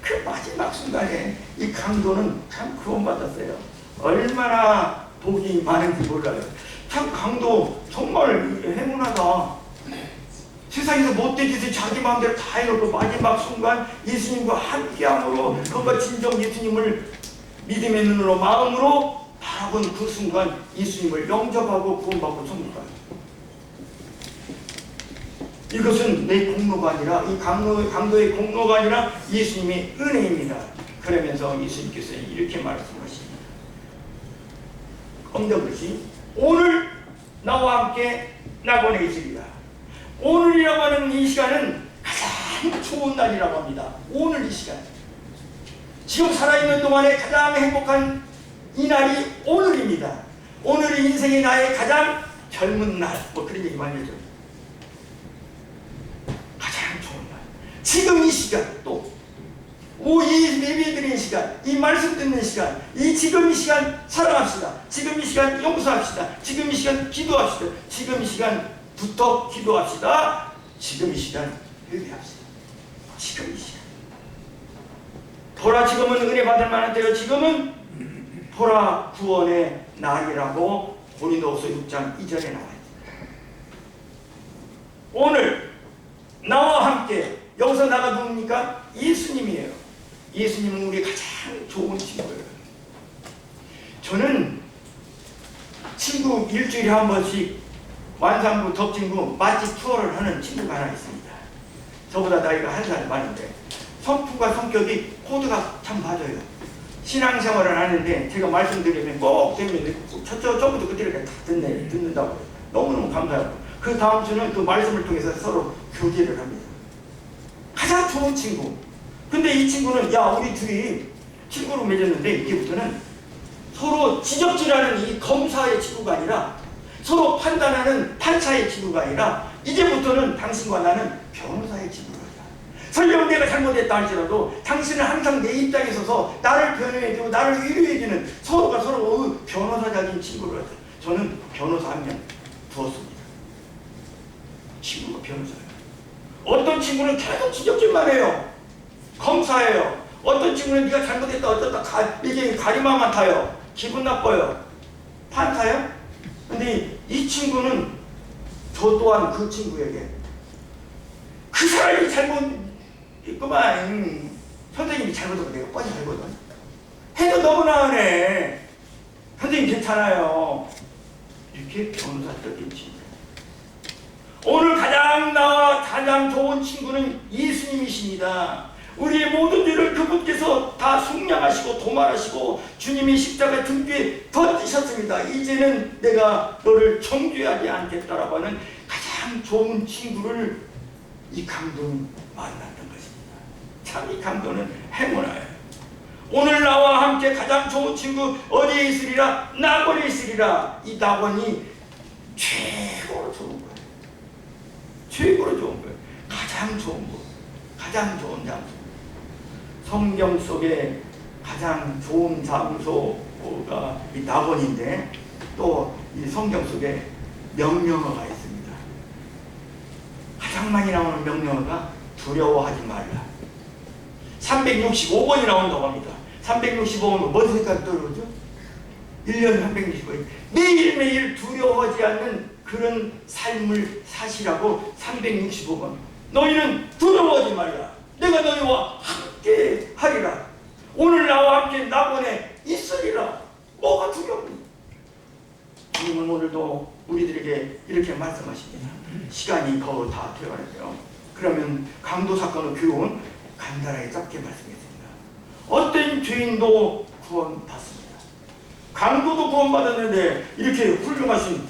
그 마지막 순간에 이 강도는 참 구원받았어요. 얼마나 복이 많은지 몰라요. 참 강도 정말 행운하다. 세상에서 못된 짓을 자기 마음대로 다 해놓고 마지막 순간 예수님과 함께함으로 그가 진정 예수님을 믿음의 눈으로 마음으로 바라본 그 순간 예수님을 영접하고 구원받고 천국가요. 이것은 내 공로가 아니라 이 강도의 공로가 아니라 예수님의 은혜입니다. 그러면서 예수님께서 이렇게 말씀하십니다. 엄정듯이 오늘 나와 함께 낙원에 있으리라. 오늘이라고 하는 이 시간은 가장 좋은 날이라고 합니다. 오늘 이 시간. 지금 살아있는 동안에 가장 행복한 이 날이 오늘입니다. 오늘이 인생의 나의 가장 젊은 날. 뭐 그런 얘기 많이 하죠. 가장 좋은 날. 지금 이 시간 또. 이 예배 드리는 시간, 이 말씀 듣는 시간, 지금 이 시간 사랑합시다. 지금 이 시간 용서합시다. 지금 이 시간 기도합시다. 지금 이 시간부터 기도합시다. 지금 이 시간 회개합시다. 지금 이 시간. 보라 지금은 은혜 받을 만한 때요. 지금은 보라 구원의 날이라고 고린도후서 6장 2절에 나와 있습니다. 오늘 나와 함께 여기서 나가 누굽니까? 예수님이에요. 예수님은 우리 가장 좋은 친구예요. 저는 친구 일주일에 한 번씩 완산구 덕진구 맛집 투어를 하는 친구가 하나 있습니다. 저보다 나이가 한 살 많은데 성품과 성격이 코드가 참 맞아요. 신앙생활을 하는데 제가 말씀드리면 꼭 되면 저부터 그때를 다 듣는다고 너무너무 감사하고 그 다음 주는 그 말씀을 통해서 서로 교제를 합니다. 가장 좋은 친구. 근데 이 친구는 우리 둘이 친구로 맺었는데 이제부터는 서로 지적질하는 이 검사의 친구가 아니라 서로 판단하는 판사의 친구가 아니라 이제부터는 당신과 나는 변호사의 친구가 아니라 설령 내가 잘못했다 할지라도 당신은 항상 내 입장에 서서 나를 변호해주고 나를 위로해주는 서로가 서로 변호사적인 친구를 하죠. 저는 변호사 한 명 두었습니다. 친구가 변호사예요. 어떤 친구는 계속 지적질만 해요. 검사예요. 어떤 친구는 네가 잘못했다 어쩌다 이게 가리마만 타요. 기분 나빠요. 판사요? 근데 이 친구는 저 또한 그 친구에게 그 사람이 잘못했구만. 선생님이 잘못하고 내가 뻔히 알거든. 해도 너무나 하네. 선생님 괜찮아요. 이렇게 변호사적인 친구. 오늘 나와 가장 좋은 친구는 예수님이십니다. 우리의 모든 죄를 그분께서 다 속량하시고 도말하시고 주님이 십자가 등뒤에 던지셨습니다. 이제는 내가 너를 정죄하지 않겠다라고 하는 가장 좋은 친구를 이 강도는 만났던 것입니다. 참 이 강도는 행운아요. 오늘 나와 함께 가장 좋은 친구 어디에 있으리라? 낙원에 있으리라. 이 낙원이 최고로 좋은 거예요. 최고로 좋은 거예요. 가장 좋은 거. 가장 좋은 장소. 성경 속에 가장 좋은 장소가 이 낙원인데 또 이 성경 속에 명령어가 있습니다. 가장 많이 나오는 명령어가 두려워하지 말라. 365번이 나온다고 합니다. 365번은 뭔 생각이 떠오르죠? 1년에 365번. 매일매일 두려워하지 않는 그런 삶을 사시라고 365번. 너희는 두려워하지 말라. 내가 너희와 함께 하리라. 오늘 나와 함께 낙원에 있으리라. 뭐가 두렵니? 주님은 오늘도 우리들에게 이렇게 말씀하십니다. 시간이 거의 다 되어가는데요. 그러면 강도 사건의 교훈 간단하게 짧게 말씀했습니다. 어떤 죄인도 구원받습니다. 강도도 구원받았는데 이렇게 훌륭하신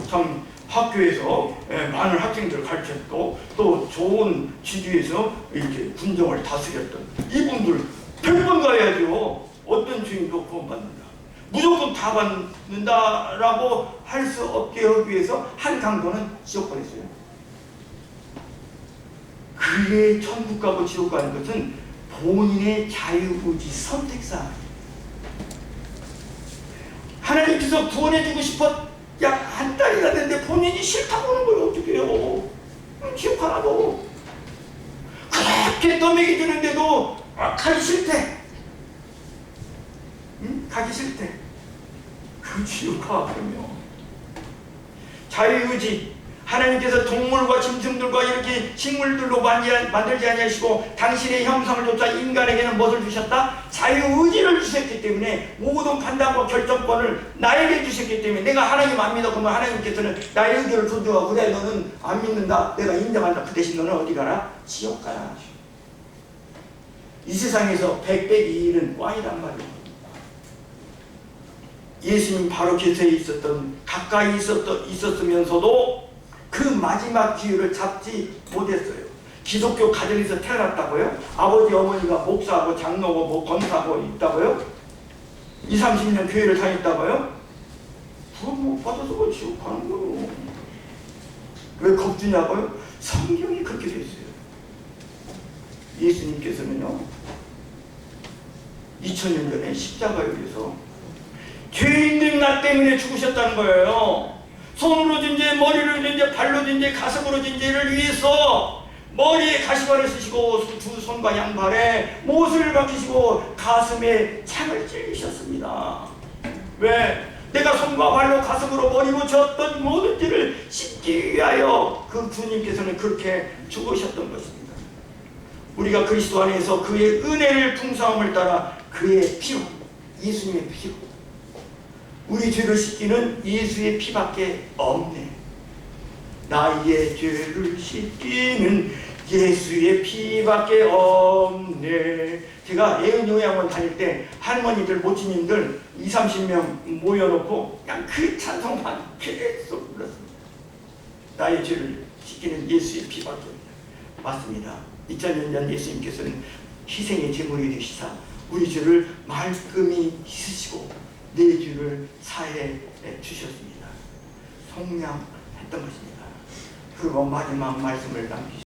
참 학교에서 많은 학생들을 가르쳤고 또 좋은 지주에서 이렇게 군정을 다스렸던 이분들 100번 가야죠. 어떤 죄인도 구원받는다. 무조건 다 받는다라고 할 수 없게 하기 위해서 한 강도는 지옥 보냈어요. 그의 천국 가고 지옥 가는 것은 본인의 자유의지 선택사항. 하나님께서 구원해주고 싶어 약 한 달이나 됐는데 본인이 싫다고 하는 거예요. 어떻게 해요? 지옥 가라고. 그렇게 떠먹이 주는데도 가기 싫대. 응? 가기 싫대. 그 지옥 가 그러면. 자유의지. 하나님께서 동물과 짐승들과 이렇게 식물들로 만들지 아니하시고 당신의 형상을 줬다 인간에게는 무엇을 주셨다? 자유의지를 주셨기 때문에 모든 판단과 결정권을 나에게 주셨기 때문에 내가 하나님 안 믿어 그러면 하나님께서는 나의 의지를 존중하고 그래 너는 안 믿는다 내가 인정한다 그 대신 너는 어디 가라? 지옥 가라. 이 세상에서 100 빼기 1은 꽝이란 말이에요. 예수님 바로 곁에 있었던 가까이 있었으면서도 그 마지막 기회를 잡지 못했어요. 기독교 가정에서 태어났다고요? 아버지 어머니가 목사하고 장로고 뭐 권사하고 있다고요? 20, 30년 교회를 다녔다고요? 구원 못 받아서 뭐 지옥 가는 거요. 왜 겁주냐고요? 성경이 그렇게 되어 있어요. 예수님께서는요 2000년 전에 십자가에 의해서 죄인된 나 때문에 죽으셨다는 거예요. 손으로 진 죄, 머리로 진 죄, 발로 진 죄, 가슴으로 진 죄를 위해서 머리에 가시관을 쓰시고 두 손과 양발에 못을 박히시고 가슴에 창을 찔리셨습니다. 왜? 내가 손과 발로 가슴으로 머리로 졌던 모든 죄를 씻기 위하여 그 주님께서는 그렇게 죽으셨던 것입니다. 우리가 그리스도 안에서 그의 은혜를 풍성함을 따라 그의 피로, 예수님의 피로 우리 죄를 씻기는 예수의 피밖에 없네. 나의 죄를 씻기는 예수의 피밖에 없네. 제가 애은요양원 다닐 때 할머니들 모친님들 20, 30명 모여놓고 그냥 그 찬송만 계속 불렀습니다. 나의 죄를 씻기는 예수의 피밖에 없네. 맞습니다. 2000년 전 예수님께서는 희생의 제물이 되시사 우리 죄를 말끔히 씻으시고 내 죄를 사해 주셨습니다. 속량했던 것입니다. 그리고 마지막 말씀을 남기셨습니다.